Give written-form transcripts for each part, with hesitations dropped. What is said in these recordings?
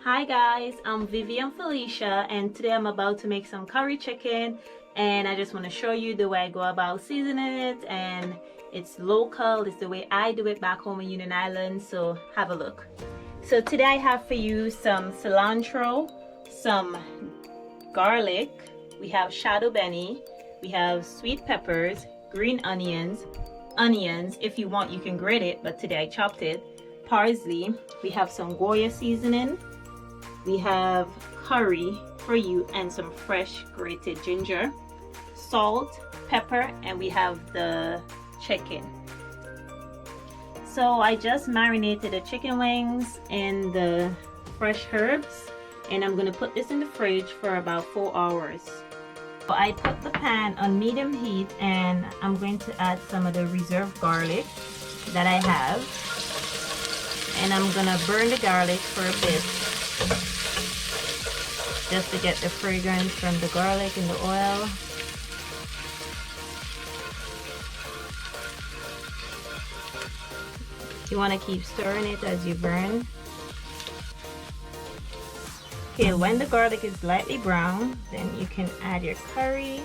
Hi guys, I'm Vivi and Felicia, and today I'm about to make some curry chicken, and I just want to show you the way I go about seasoning it. And it's local, it's the way I do it back home in Union Island, so have a look. So today I have for you some cilantro, some garlic, we have shadow benny, we have sweet peppers, green onions, if you want you can grate it, but today I chopped it, parsley, we have some Goya seasoning, we have curry for you, and some fresh grated ginger, salt, pepper, and we have the chicken. So I just marinated the chicken wings in the fresh herbs, and I'm gonna put this in the fridge for about 4 hours. So I put the pan on medium heat, and I'm going to add some of the reserved garlic that I have, and I'm gonna burn the garlic for a bit just to get the fragrance from the garlic and the oil. You want to keep stirring it as you burn. Okay, when the garlic is lightly brown, then you can add your curry,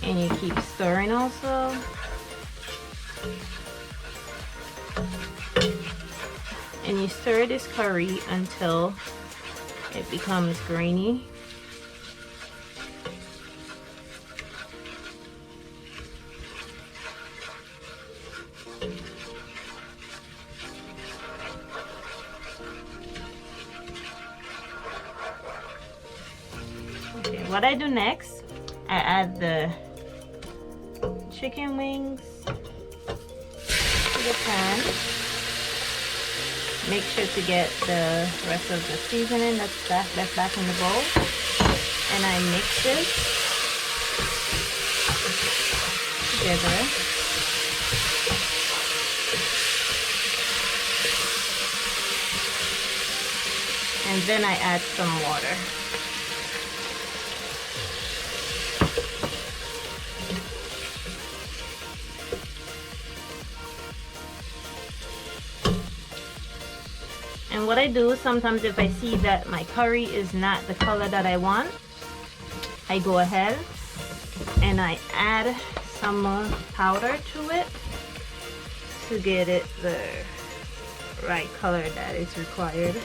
and you keep stirring also. And you stir this curry until it becomes grainy. Okay, what I do next, I add the chicken wings to the pan. Make sure to get the rest of the seasoning that's left back in the bowl, and I mix this together. And then I add some water. And what I do sometimes, if I see that my curry is not the color that I want, I go ahead and I add some powder to it to get it the right color that is required.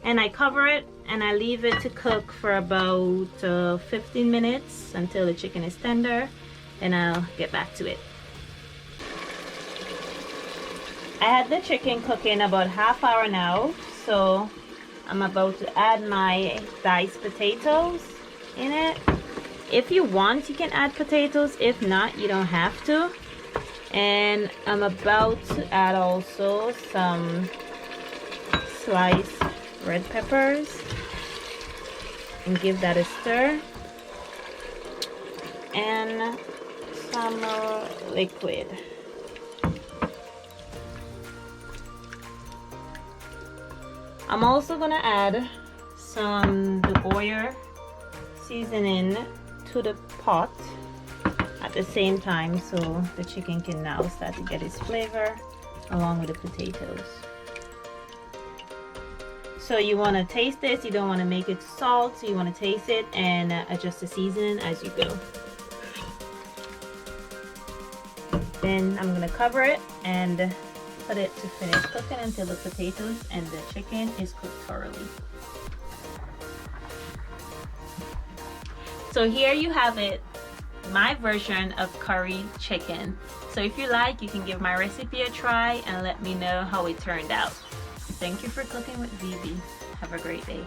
And I cover it and I leave it to cook for about 15 minutes until the chicken is tender, and I'll get back to it. I had the chicken cooking about ½ hour now, so I'm about to add my diced potatoes in it. If you want, you can add potatoes. If not, you don't have to. And I'm about to add also some sliced red peppers and give that a stir, and some liquid. I'm also gonna add some Goya seasoning to the pot at the same time, so the chicken can now start to get its flavor along with the potatoes. So you want to taste this, you don't want to make it salt, so you want to taste it and adjust the seasoning as you go. Then I'm going to cover it and put it to finish cooking until the potatoes and the chicken is cooked thoroughly. So here you have it, my version of curry chicken. So if you like, you can give my recipe a try and let me know how it turned out. Thank you for cooking with Veevee. Have a great day.